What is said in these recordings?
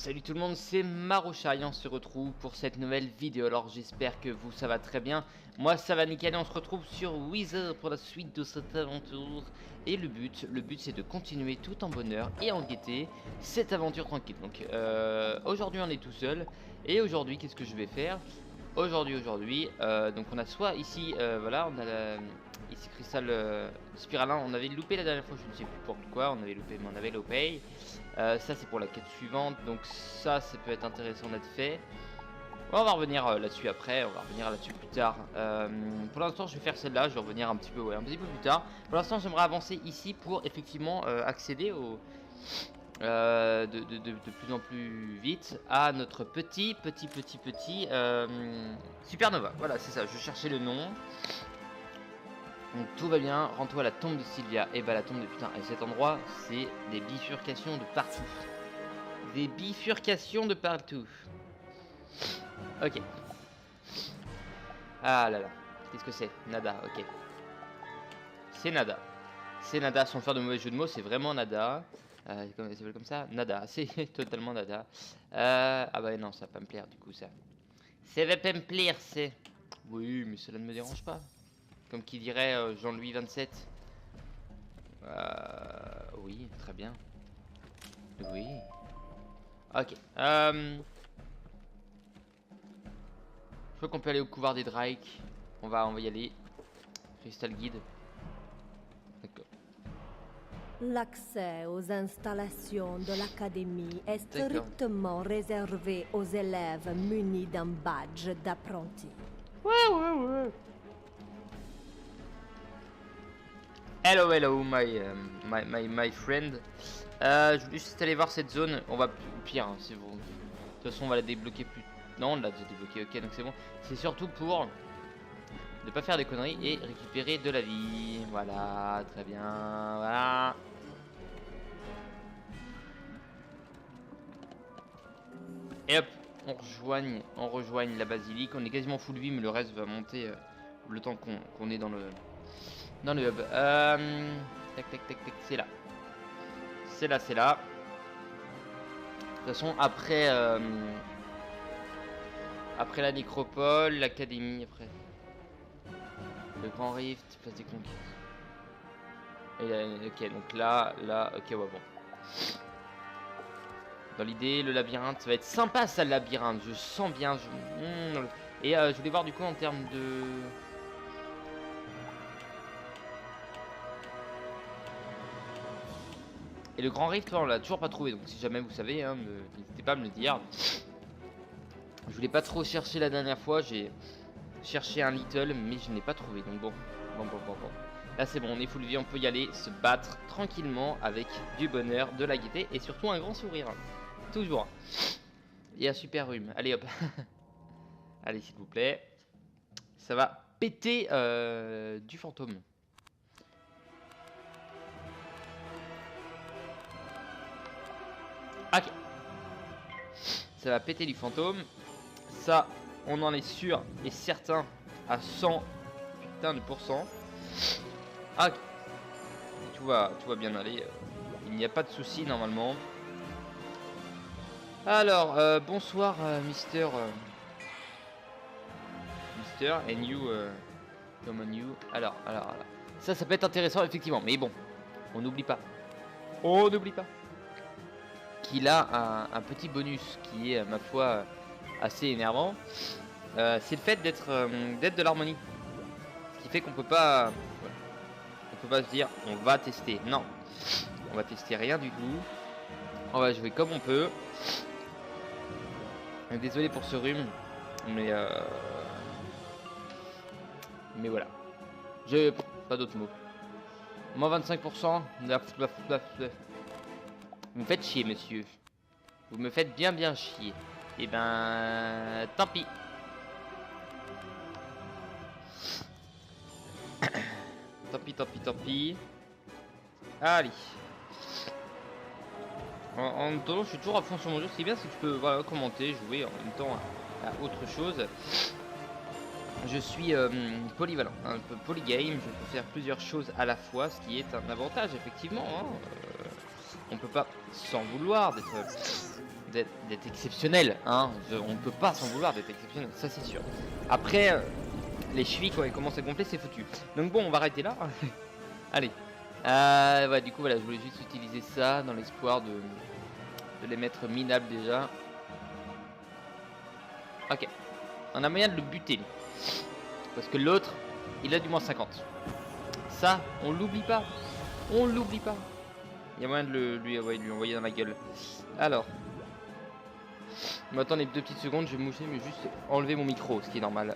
Salut tout le monde, c'est Marocha et on se retrouve pour cette nouvelle vidéo. Alors j'espère que vous ça va très bien. Moi ça va nickel et on se retrouve sur Wither pour la suite de cette aventure. Et le but c'est de continuer tout en bonheur et en gaieté cette aventure tranquille. Donc aujourd'hui on est tout seul. Et aujourd'hui qu'est-ce que je vais faire? Aujourd'hui donc on a soit ici, voilà, on a ici Cristal Spiralin, on avait loupé la dernière fois, je ne sais plus pourquoi, on avait loupé mais on avait loupé. Ça c'est pour la quête suivante, donc ça peut être intéressant d'être fait. On va revenir là-dessus après, on va revenir là-dessus plus tard. Pour l'instant je vais faire celle-là, je vais revenir un petit peu, un petit peu plus tard. Pour l'instant j'aimerais avancer ici pour effectivement accéder au... de plus en plus vite à notre petit Supernova. Voilà, c'est ça, je cherchais le nom. Donc tout va bien, rends-toi à la tombe de Sylvia. Et bah la tombe de putain, et cet endroit, c'est des bifurcations de partout. Des bifurcations de partout. Ok. Ah là là, qu'est-ce que c'est? Nada, ok. C'est nada. C'est nada, sans faire de mauvais jeu de mots, c'est vraiment nada. Comment ça s'appelle comme ça? Nada, c'est totalement nada. Ah bah non, ça va pas me plaire du coup ça. Ça va pas me plaire, c'est... Oui, mais cela ne me dérange pas. Comme qui dirait Jean-Louis 27. Oui, très bien. Oui. Ok. Je crois qu'on peut aller au couloir des Drake. On va y aller. Crystal Guide. D'accord. L'accès aux installations de l'académie est strictement réservé aux élèves munis d'un badge d'apprenti. Ouais. Hello, my friend. Je voulais juste aller voir cette zone. On va pire, hein, c'est bon. De toute façon, on va la débloquer plus. Non, on l'a déjà débloqué. Ok, donc c'est bon. C'est surtout pour ne pas faire des conneries et récupérer de la vie. Voilà, très bien. Voilà. Et hop, on rejoigne la basilique. On est quasiment full vie, mais le reste va monter le temps qu'on est dans le hub. Tac, c'est là. C'est là. De toute façon, après la nécropole, l'académie, après le grand rift, place des conquêtes. Et ok, donc là, ok, ouais, bon. Dans l'idée, le labyrinthe, ça va être sympa ça, le labyrinthe. Je sens bien. Et je voulais voir du coup en termes de... Et le grand rift, on l'a toujours pas trouvé. Donc si jamais vous savez, hein, n'hésitez pas à me le dire. Je voulais pas trop chercher la dernière fois. J'ai cherché un little, mais je n'ai pas trouvé. Donc bon. Là c'est bon, on est full vie, on peut y aller se battre tranquillement avec du bonheur, de la gaieté et surtout un grand sourire. Toujours. Et un super rhume. Allez hop. Allez s'il vous plaît. Ça va péter du fantôme. Ok. Ça va péter du fantôme. Ça, on en est sûr et certain à 100 putain de pourcents. Ok. Tout va bien aller. Il n'y a pas de souci normalement. Alors, bonsoir Mister. And you, come on you. Alors. Ça peut être intéressant effectivement, mais bon, on n'oublie pas. Qu'il a un petit bonus qui est, ma foi, assez énervant. C'est le fait d'être de l'harmonie. Ce qui fait qu'on peut pas... On peut pas se dire, on va tester. Non. On va tester rien du tout. On va jouer comme on peut. Désolé pour ce rhume. Mais voilà. J'ai pas d'autres mots. Moins 25%. Vous me faites chier, monsieur. Vous me faites bien chier. Et ben... Tant pis. Tant pis. Allez. En attendant, je suis toujours à fond sur mon jeu. Ce qui est bien, c'est que tu peux commenter, jouer en même temps à autre chose. Je suis polyvalent, un peu polygame. Je peux faire plusieurs choses à la fois, ce qui est un avantage, effectivement. Hein. On peut pas s'en vouloir d'être exceptionnel, hein. On ne peut pas s'en vouloir d'être exceptionnel, ça c'est sûr. Après, les chevilles quand elles commencent à gonfler, c'est foutu. Donc bon, on va arrêter là. Allez. Ouais, du coup, voilà, je voulais juste utiliser ça dans l'espoir de les mettre minables déjà. Ok. On a moyen de le buter, lui. Parce que l'autre, il a du moins 50. Ça, on l'oublie pas. On l'oublie pas. Il y a moyen de lui envoyer dans la gueule. Alors. Mais attendez 2 petites secondes, je vais moucher, mais juste enlever mon micro, ce qui est normal.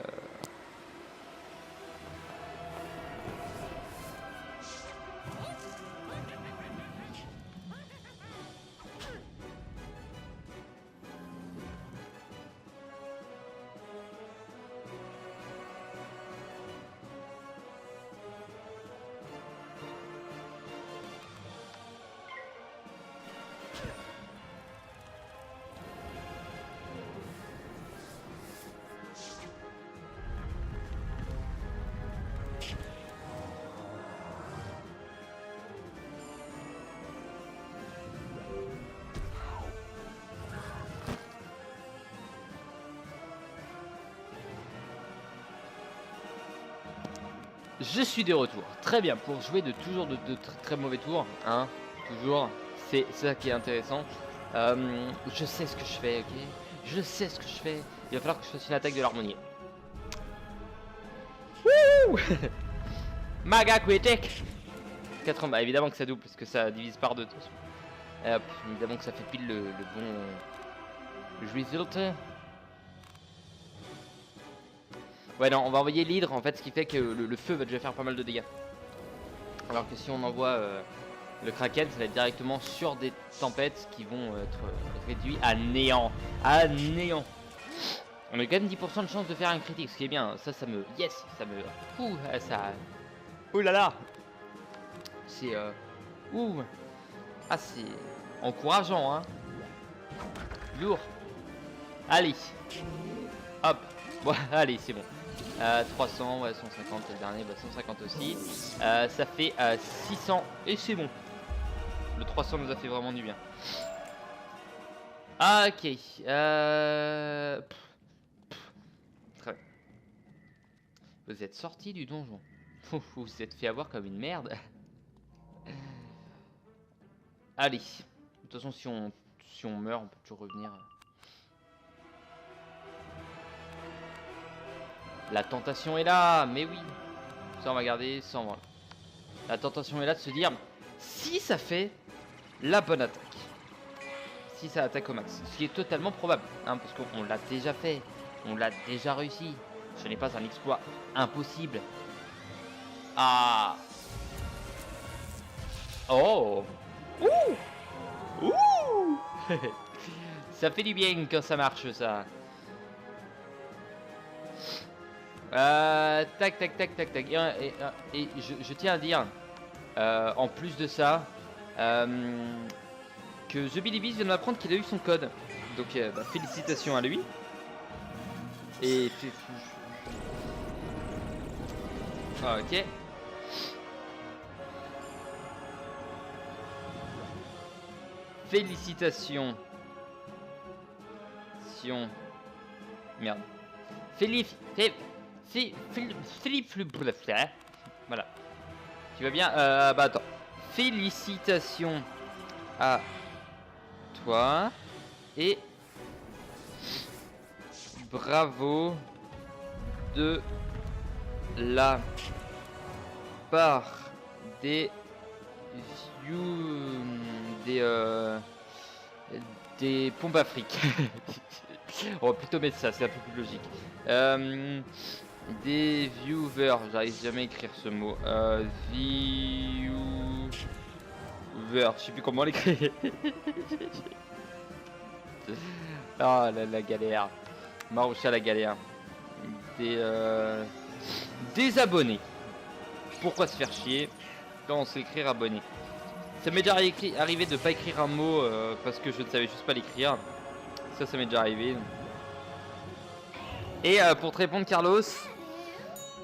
Je suis de retour. Très bien, pour jouer de très mauvais tours, hein, toujours, c'est ça qui est intéressant. Je sais ce que je fais, ok. Je sais ce que je fais. Il va falloir que je fasse une attaque de l'harmonie. Wouh. Maga Quitek 80, bah évidemment que ça double parce que ça divise par 2 de toute façon. Hop, évidemment que ça fait pile le bon result. Ouais non, on va envoyer l'hydre en fait, ce qui fait que le feu va déjà faire pas mal de dégâts. Alors que si on envoie le kraken, ça va être directement sur des tempêtes qui vont être réduits à néant. À néant. On a quand même 10% de chance de faire un critique, ce qui est bien. Ça me... Yes, ça me... Ouh, ça... Ouh là là. C'est... Ouh. Ah, c'est... encourageant, hein. Lourd. Allez. Hop. Bon, allez, c'est bon. 300, ouais, 150, c'est le dernier, bah 150 aussi. Ça fait 600 et c'est bon. Le 300 nous a fait vraiment du bien. Ah, ok. Très bien. Vous êtes sorti du donjon. Vous vous êtes fait avoir comme une merde. Allez. De toute façon, si on meurt, on peut toujours revenir. La tentation est là, mais oui. Ça, on va garder 100 voilà. La tentation est là de se dire, si ça fait la bonne attaque. Si ça attaque au max. Ce qui est totalement probable, hein, parce qu'on l'a déjà fait. On l'a déjà réussi. Ce n'est pas un exploit impossible. Ah. Oh. Ouh. Ouh. Ça fait du bien quand ça marche, ça. Tac. Et je tiens à dire, en plus de ça, que The Billy Beast vient de m'apprendre qu'il a eu son code. Donc bah, félicitations à lui. Et... ok. Félicitations. Merde. Philippe. Voilà. Tu vas bien? Bah attends. Félicitations à toi. Et bravo de la part des des pompes afriques. On va plutôt mettre ça, c'est un peu plus logique. Des viewers, j'arrive jamais à écrire ce mot. Viewer, je sais plus comment l'écrire. Ah la galère. Maroucha la galère. Des abonnés. Pourquoi se faire chier quand on sait écrire abonné? Ça m'est déjà arrivé de pas écrire un mot parce que je ne savais juste pas l'écrire. Ça m'est déjà arrivé. Et pour te répondre, Carlos,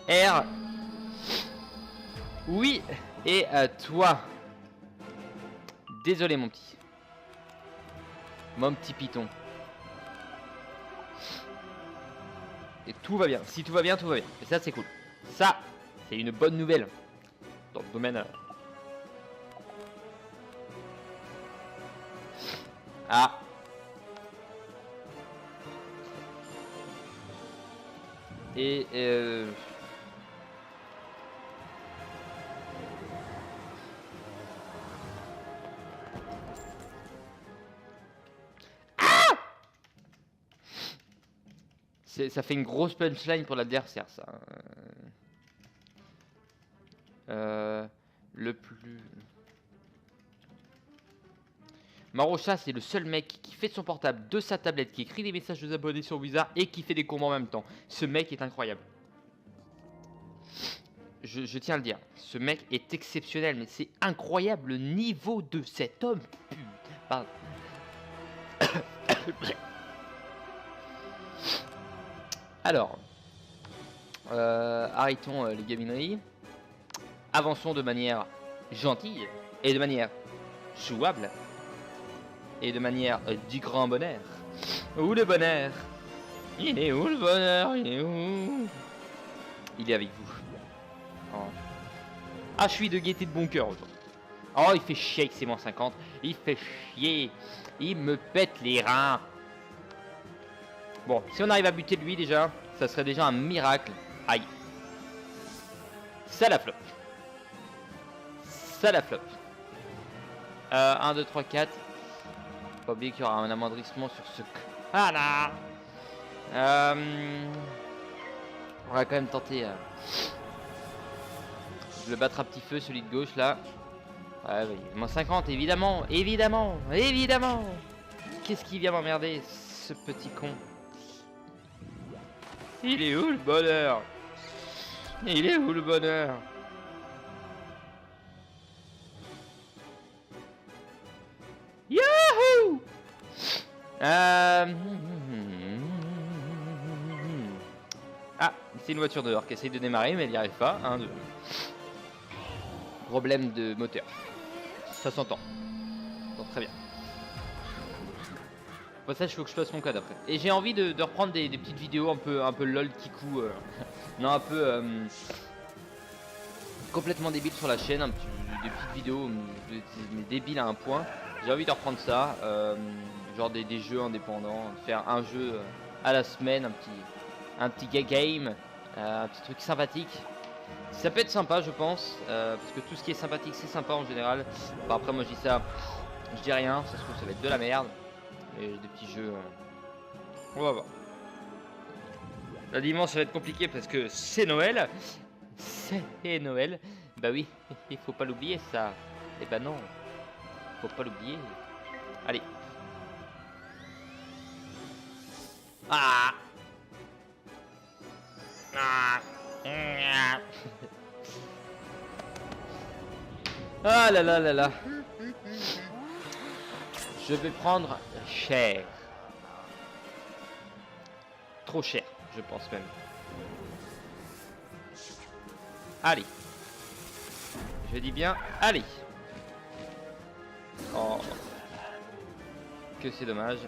R. Oui, et toi. Désolé, mon petit. Mon petit python. Et tout va bien. Si tout va bien, tout va bien. Et ça, c'est cool. Ça, c'est une bonne nouvelle. Dans le domaine... Ah. Et ça fait une grosse punchline pour l'adversaire, ça. Le plus... Marocha, c'est le seul mec qui fait de son portable, de sa tablette, qui écrit des messages aux abonnés sur Wizard et qui fait des combats en même temps. Ce mec est incroyable. Je tiens à le dire. Ce mec est exceptionnel, mais c'est incroyable le niveau de cet homme. Pardon. Alors, arrêtons les gamineries. Avançons de manière gentille et de manière jouable. Et de manière du grand bonheur. Où le bonheur? Il est où le bonheur? Il est où? Il est avec vous. Oh. Ah, je suis de gaieté de bon cœur aujourd'hui. Oh, il fait chier avec ses moins 50. Il fait chier. Il me pète les reins. Bon, si on arrive à buter lui déjà, ça serait déjà un miracle. Aïe. Ça la flop. Ça la flop. 1, 2, 3, 4. Pas oublier qu'il y aura un amoindrissement sur ce... Ah là. On va quand même tenter de le battre à petit feu, celui de gauche là. Ouais, oui. Moins 50, évidemment, évidemment, évidemment. Qu'est-ce qui vient m'emmerder, ce petit con? Il est où le bonheur? Il est où le bonheur? Yahoo! Ah, c'est une voiture dehors qui essaye de démarrer mais elle n'y arrive pas. 1, 2. Problème de moteur. Ça s'entend. Donc très bien. Pour ça, il faut que je fasse mon code après. Et j'ai envie de reprendre des petites vidéos un peu lol kikou. Non, un peu complètement débile sur la chaîne. Des petites vidéos débiles à un point. J'ai envie de reprendre ça. Genre des jeux indépendants. Faire un jeu à la semaine. Un petit game. Un petit truc sympathique. Ça peut être sympa, je pense. Parce que tout ce qui est sympathique, c'est sympa en général. Bon, après, moi je dis ça. Je dis rien. Ça se trouve, ça va être de la merde. Et des petits jeux. On va voir. La dimanche ça va être compliqué parce que c'est Noël. C'est Noël. Bah oui, il faut pas l'oublier ça. Et bah non. Faut pas l'oublier. Allez. Ah. Ah. Ah là là là là. Je vais prendre cher. Trop cher, je pense même. Allez. Je dis bien, allez. Oh. Que c'est dommage.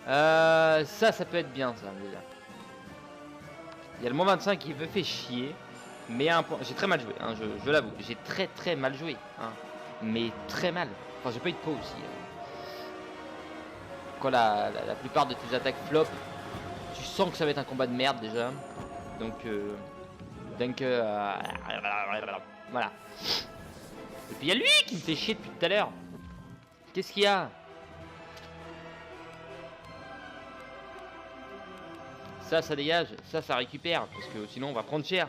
Ça peut être bien, ça, déjà. Il y a le moins 25 qui me fait chier. Mais un point. J'ai très mal joué, hein, je l'avoue. J'ai très mal joué. Hein. Mais très mal. Enfin, j'ai pas eu de pot aussi. Quand la plupart de tes attaques flop, tu sens que ça va être un combat de merde déjà. Donc, voilà. Et puis il y a lui qui me fait chier depuis tout à l'heure. Qu'est-ce qu'il y a? Ça dégage, ça récupère. Parce que sinon on va prendre cher.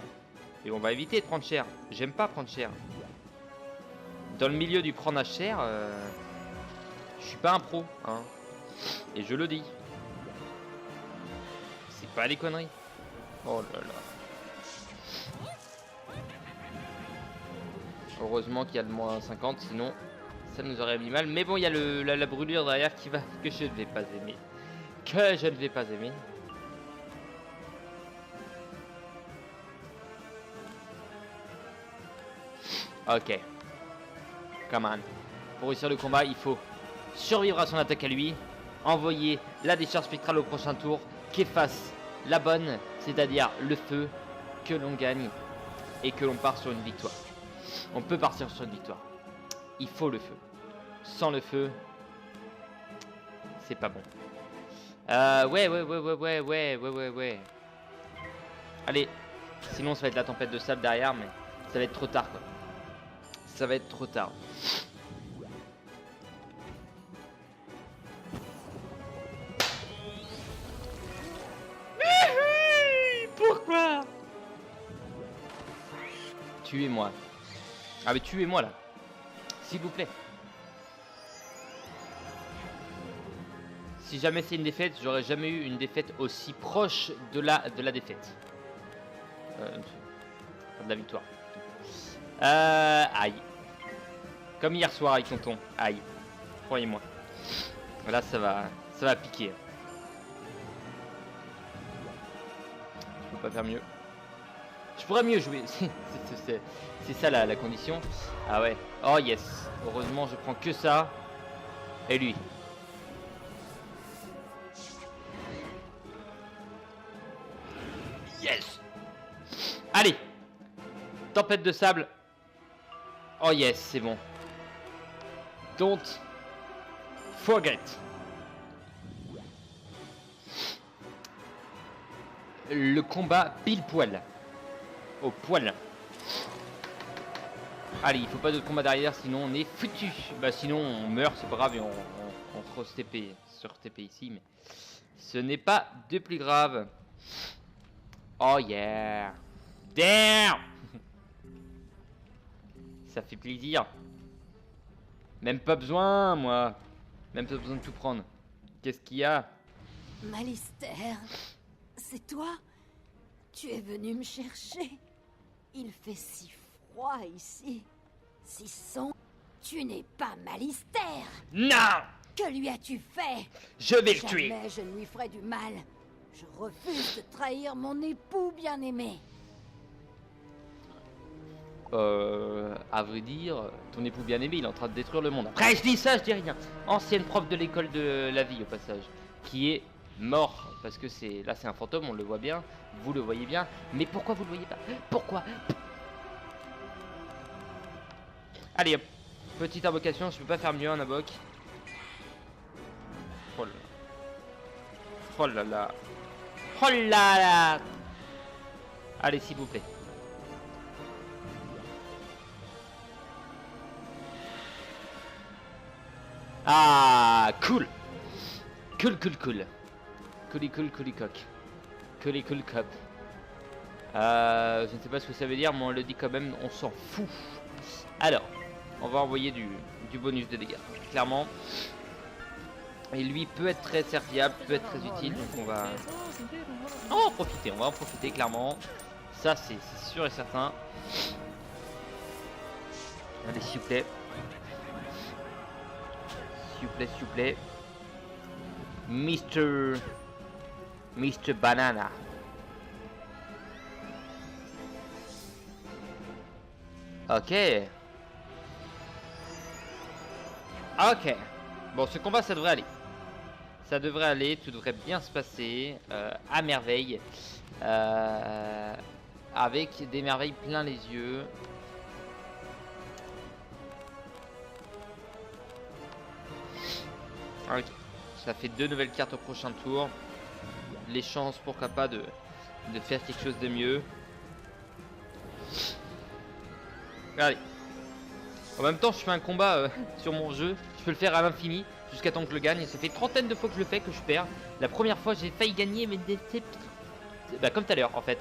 Et on va éviter de prendre cher. J'aime pas prendre cher. Dans le milieu du prendre cher, je suis pas un pro, hein. Et je le dis. C'est pas des conneries. Oh là là. Heureusement qu'il y a le moins 50, sinon ça nous aurait mis mal. Mais bon, il y a la brûlure derrière que je ne vais pas aimer. Que je ne vais pas aimer. Ok. Come on. Pour réussir le combat, il faut survivre à son attaque à lui, envoyer la décharge spectrale au prochain tour, qui efface la bonne, c'est-à-dire le feu, que l'on gagne et que l'on part sur une victoire. On peut partir sur une victoire. Il faut le feu. Sans le feu, c'est pas bon. Ouais. Allez, sinon ça va être la tempête de sable derrière, mais ça va être trop tard quoi. Ça va être trop tard. Pourquoi? Tuez-moi. Ah mais tuez-moi là. S'il vous plaît. Si jamais c'est une défaite, j'aurais jamais eu une défaite aussi proche de la défaite. De la victoire. Aïe. Comme hier soir avec tonton. Aïe. Croyez-moi. Là ça va piquer. Je peux pas faire mieux. Je pourrais mieux jouer. C'est ça la condition. Ah ouais. Oh yes. Heureusement je prends que ça. Et lui. Yes. Allez. Tempête de sable. Oh yes, c'est bon. Don't forget. Le combat pile poil. Au poil. Allez, il faut pas de combat derrière, sinon on est foutu. Bah sinon on meurt, c'est pas grave et on se TP sur TP ici, mais ce n'est pas de plus grave. Oh yeah. Damn. Ça fait plaisir. Même pas besoin, moi. Même pas besoin de tout prendre. Qu'est-ce qu'il y a? Malistaire, c'est toi? Tu es venu me chercher? Il fait si froid ici. Si sombre. Tu n'es pas Malistaire. Non! Que lui as-tu fait? Je vais le tuer. Jamais je ne lui ferai du mal. Je refuse de trahir mon époux bien-aimé. À vrai dire, ton époux bien-aimé, il est en train de détruire le monde. Après, je dis ça, je dis rien. Ancienne prof de l'école de la vie, au passage, qui est mort, parce que là, c'est un fantôme, on le voit bien, vous le voyez bien. Mais pourquoi vous le voyez pas? Pourquoi? Allez, hop. Petite invocation, je peux pas faire mieux en invoque. Oh là là. Oh là là. Oh là là. Allez, s'il vous plaît. Ah, cool. Cool. Cool cock. Cool cop. Je ne sais pas ce que ça veut dire, mais on le dit quand même, on s'en fout. Alors, on va envoyer du bonus de dégâts, clairement. Et lui peut être très serviable, peut être très utile, donc on va en profiter, clairement. Ça, c'est sûr et certain. Allez, s'il vous plaît. S'il vous plaît. Mr. Banana. Ok. Bon, ce combat, ça devrait aller. Ça devrait aller, tout devrait bien se passer à merveille. Avec des merveilles plein les yeux. Ok. Ça fait 2 nouvelles cartes au prochain tour. Les chances, pourquoi pas, de faire quelque chose de mieux. Allez. En même temps, je fais un combat sur mon jeu. Je peux le faire à l'infini jusqu'à temps que je le gagne. Ça fait 30aine de fois que je le fais, que je perds. La première fois, j'ai failli gagner, mais bah, comme tout à l'heure, en fait.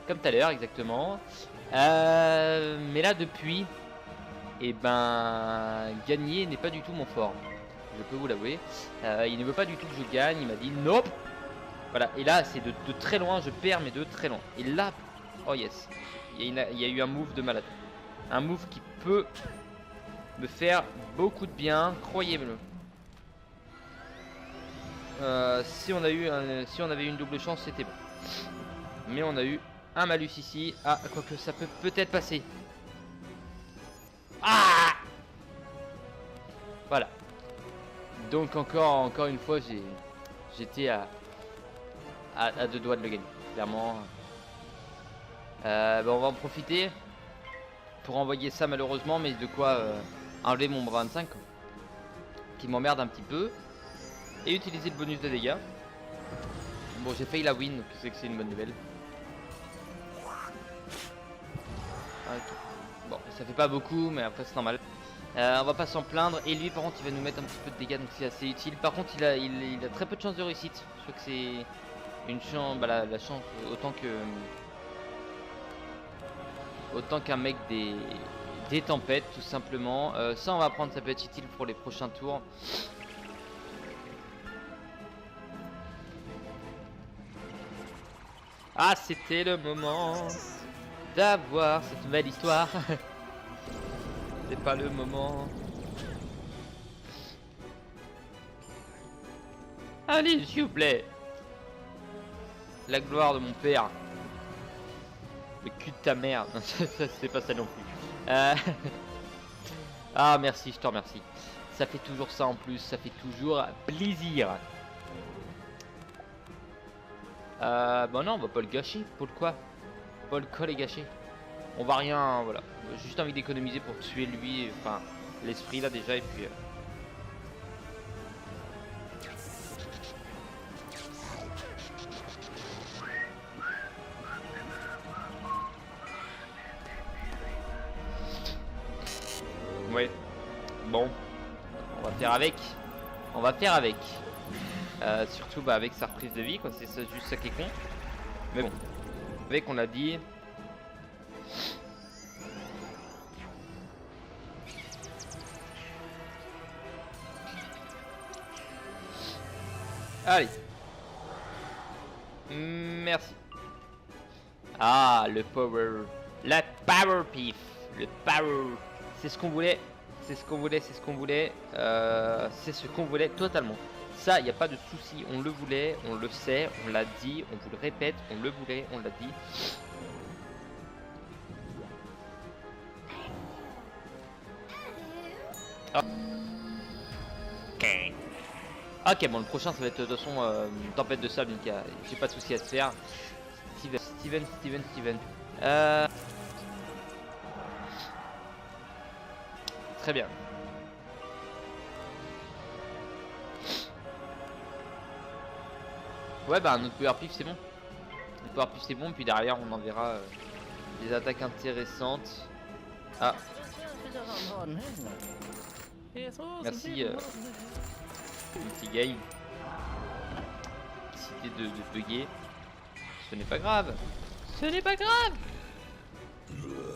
Comme tout à l'heure, exactement. Mais là, depuis, et ben, gagner n'est pas du tout mon fort. Je peux vous l'avouer. Il ne veut pas du tout que je gagne. Il m'a dit nope. Voilà. Et là, c'est de très loin. Je perds, mais de très loin. Et là, oh yes. Il y a eu un move de malade. Un move qui peut me faire beaucoup de bien, croyez-le. Si on avait eu une double chance, c'était bon. Mais on a eu un malus ici. Ah, quoique ça peut peut-être passer. Ah! Voilà. Donc encore une fois, j'étais à deux doigts de le gagner, clairement. Bah, on va en profiter pour envoyer ça malheureusement, mais de quoi enlever mon bras 25 qui m'emmerde un petit peu et utiliser le bonus de dégâts. Bon, j'ai failli la win, donc c'est une bonne nouvelle. Okay. Bon, ça fait pas beaucoup, mais après c'est normal. On va pas s'en plaindre. Et lui, par contre, il va nous mettre un petit peu de dégâts, donc c'est assez utile. Par contre, il a très peu de chances de réussite. Je crois que c'est une chance, bah, la chance autant qu'un mec des tempêtes, tout simplement. Ça, on va prendre, ça peut être utile pour les prochains tours. Ah, c'était le moment d'avoir cette nouvelle histoire. C'est pas le moment. Allez, s'il vous plaît. La gloire de mon père. Le cul de ta mère. Non, ça c'est pas ça non plus. Ah, merci, je te remercie. Ça fait toujours ça en plus. Ça fait toujours plaisir. Bah non, on va pas le gâcher. Pourquoi? Pas le coller gâcher. On va rien, voilà. J'ai juste envie d'économiser pour tuer lui, enfin l'esprit là déjà et puis. Ouais. Bon. On va faire avec. On va faire avec. Surtout bah, avec sa reprise de vie, quoi. C'est juste ça qui est con. Mais bon. Avec, on l'a dit. Allez. Merci. Ah, le power. La power pif. Le power. C'est ce qu'on voulait. C'est ce qu'on voulait. C'est ce qu'on voulait. C'est ce qu'on voulait totalement. Ça, il n'y a pas de souci. On le voulait. On le sait. On l'a dit. On vous le répète. On le voulait. On l'a dit. Oh. Ok, bon, le prochain, ça va être de toute façon tempête de sable. Donc j'ai pas de souci à se faire. Steven. Très bien. Ouais, bah un autre power pif c'est bon. Le power pif c'est bon, puis derrière on enverra des attaques intéressantes. Ah. Merci petit game. Décidé de bugger. Ce n'est pas grave. Ce n'est pas grave.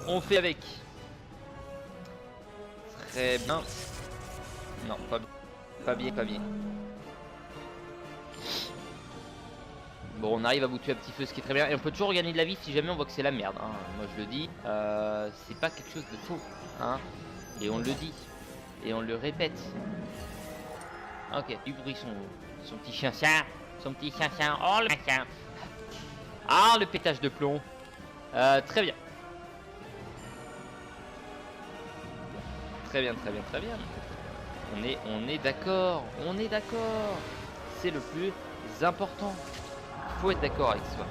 On fait avec. Très bien. Non, pas bien. Bon, on arrive à vous tuer à petit feu, ce qui est très bien. Et on peut toujours regagner de la vie si jamais on voit que c'est la merde. Hein. Moi je le dis, c'est pas quelque chose de faux. Hein. Et on le dit. Et on le répète. Ok, du bruit son petit chien. Son petit chien. Oh le chien. Ah, le pétage de plomb. Très bien. Très bien. On est d'accord. C'est le plus important. Faut être d'accord avec soi.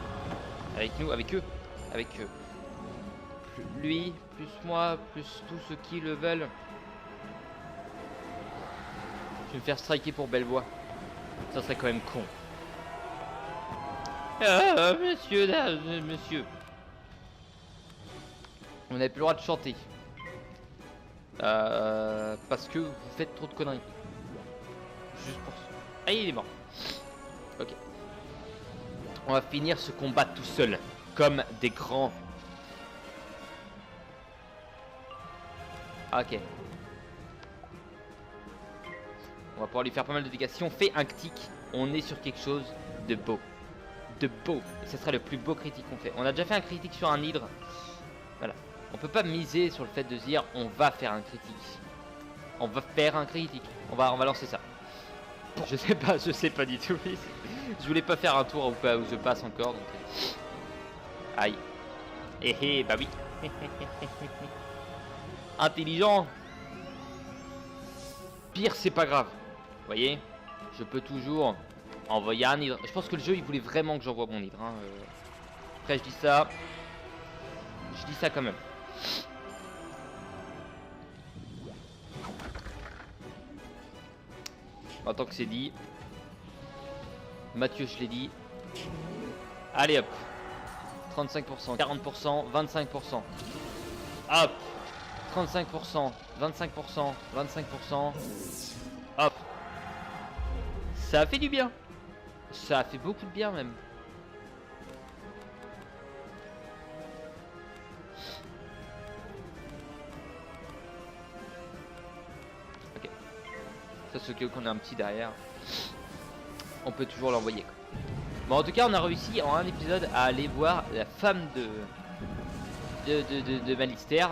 Avec nous, avec eux. Lui, plus moi, plus tous ceux qui le veulent. Je vais me faire striker pour Bellevoie. Ça serait quand même con. Ah, monsieur. On n'a plus le droit de chanter. Parce que vous faites trop de conneries. Juste pour ça. Ah, il est mort. Ok. On va finir ce combat tout seul. Comme des grands. Ok. On va pouvoir lui faire pas mal de dégâts. Si on fait un critique, on est sur quelque chose de beau. Et ce sera le plus beau critique qu'on fait. On a déjà fait un critique sur un hydre. Voilà. On peut pas miser sur le fait de se dire on va faire un critique. On va faire un critique. On va lancer ça. Je sais pas du tout. Je voulais pas faire un tour où je passe encore. Donc... Aïe. Bah oui. Intelligent. Pire, c'est pas grave. Vous voyez, je peux toujours envoyer un hydre. Je pense que le jeu il voulait vraiment que j'envoie mon hydre. Hein. Après je dis ça quand même. En tant que c'est dit. Mathieu je l'ai dit. Allez hop. 35%, 40%, 25%. Hop. 35%, 25%, 25%. Hop. Ça a fait du bien. Ça a fait beaucoup de bien même. Ok. Ça c'est que qu'on a un petit derrière. On peut toujours l'envoyer. Bon en tout cas on a réussi en un épisode à aller voir la femme de Malister.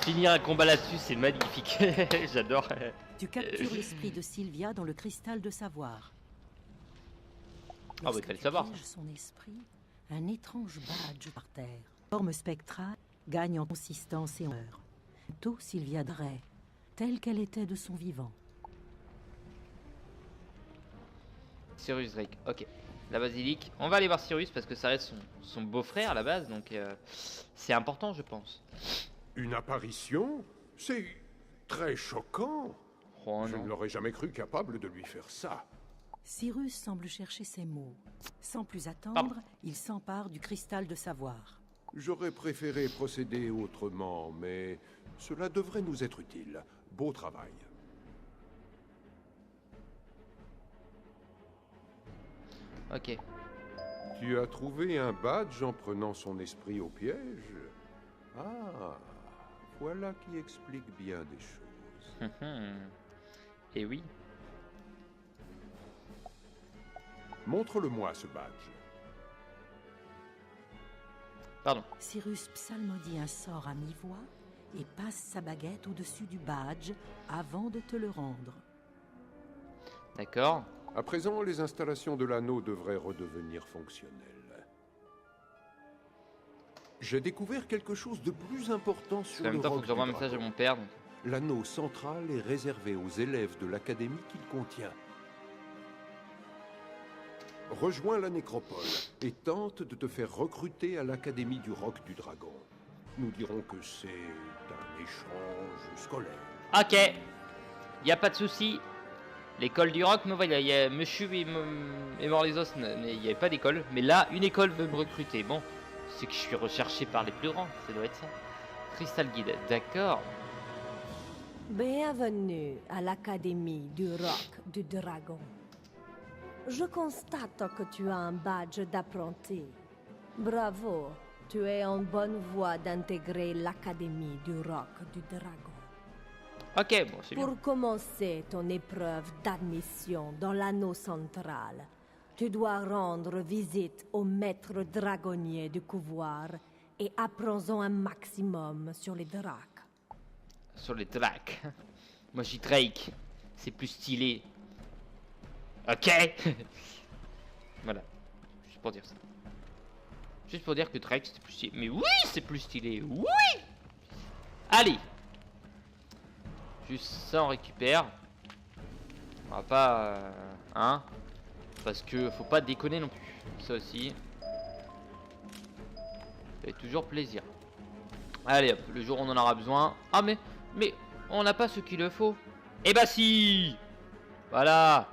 Finir un combat là-dessus, c'est magnifique. J'adore. Tu captures l'esprit de Sylvia dans le cristal de savoir. Ah bah il fallait savoir. Lorsque tu pièges son esprit, un étrange badge par terre. Forme spectrale gagne en consistance et en heure. Bientôt Sylvia Drey, telle qu'elle était de son vivant. Cyrus Drake, ok. La basilique. On va aller voir Cyrus parce que ça reste son beau-frère à la base, donc c'est important je pense. Une apparition? C'est très choquant. Oh, Je non. ne l'aurais jamais cru capable de lui faire ça. Cyrus semble chercher ses mots. Sans plus attendre, Pardon. il s'empare du cristal de savoir. J'aurais préféré procéder autrement, mais cela devrait nous être utile. Beau travail. Ok. Tu as trouvé un badge en prenant son esprit au piège? Ah, voilà qui explique bien des choses. Et oui. Montre-le-moi, ce badge. Pardon. Cyrus psalmodie un sort à mi-voix et passe sa baguette au-dessus du badge avant de te le rendre. D'accord. À présent, les installations de l'anneau devraient redevenir fonctionnelles. J'ai découvert quelque chose de plus important Parce sur qu'en le même temps, faut roc que j'envoie un du message à dragon. mon père. Donc... L'anneau central est réservé aux élèves de l'académie qu'il contient. Rejoins la nécropole et tente de te faire recruter à l'académie du roc du dragon. Nous dirons que c'est un échange scolaire. Ok. Y a pas de souci. L'école du rock me voit. Il y a Monsieur et mort les os, mais il n'y avait pas d'école. Mais là, une école veut me recruter. Bon, c'est que je suis recherché par les plus grands. Ça doit être ça. Crystal Guide. D'accord. Bienvenue à l'Académie du Roc du Dragon. Je constate que tu as un badge d'apprenti. Bravo, tu es en bonne voie d'intégrer l'Académie du Roc du Dragon. Ok, bon, c'est bien. Pour commencer ton épreuve d'admission dans l'anneau central, tu dois rendre visite au maître dragonnier du couloir et apprends-en un maximum sur les drakes. Sur les Drake. Moi, j'ai Drake. C'est plus stylé. Ok. Voilà. Juste pour dire ça. Juste pour dire que Drake, c'est plus stylé. Mais oui, c'est plus stylé. Oui. Allez. Juste ça, on récupère. On va pas... hein. Parce que faut pas déconner non plus. Ça aussi. Ça fait toujours plaisir. Allez hop, le jour où on en aura besoin. Ah mais on n'a pas ce qu'il le faut. Eh bah si. Voilà.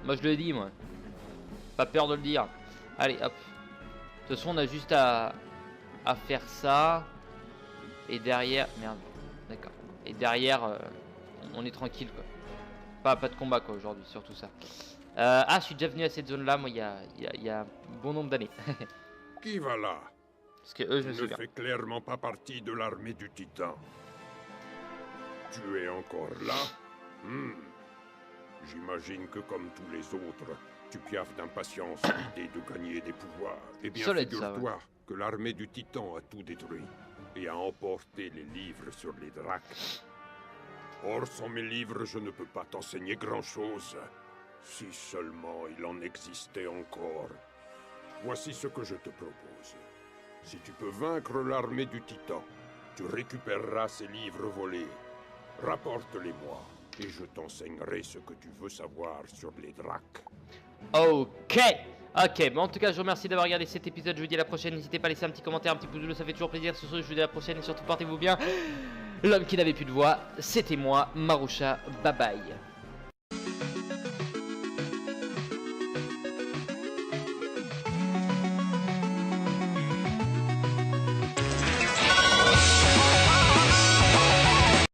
Moi je le dis moi. Pas peur de le dire. Allez hop. De toute façon on a juste à faire ça. Et derrière... Merde. D'accord. Et derrière on est tranquille quoi. Pas de combat quoi aujourd'hui, surtout ça. Ah je suis déjà venu à cette zone là moi il y a un bon nombre d'années. Qui va là? Parce que eux je Tu me ne souviens. fais clairement pas partie de l'armée du Titan. Tu es encore là? J'imagine que comme tous les autres, tu piaffes d'impatience à l'idée de gagner des pouvoirs. Eh bien, Solide, ça, figure-toi que l'armée du Titan a tout détruit et a emporté les livres sur les Drakes. Or, sans mes livres, je ne peux pas t'enseigner grand-chose. Si seulement il en existait encore. Voici ce que je te propose. Si tu peux vaincre l'armée du Titan, tu récupéreras ces livres volés. Rapporte-les-moi, et je t'enseignerai ce que tu veux savoir sur les Drakes. Ok. Ok, bon en tout cas je vous remercie d'avoir regardé cet épisode, je vous dis à la prochaine, n'hésitez pas à laisser un petit commentaire, un petit pouce bleu, ça fait toujours plaisir. Sur ce, je vous dis à la prochaine et surtout portez-vous bien. L'homme qui n'avait plus de voix, c'était moi, Marusha, bye bye.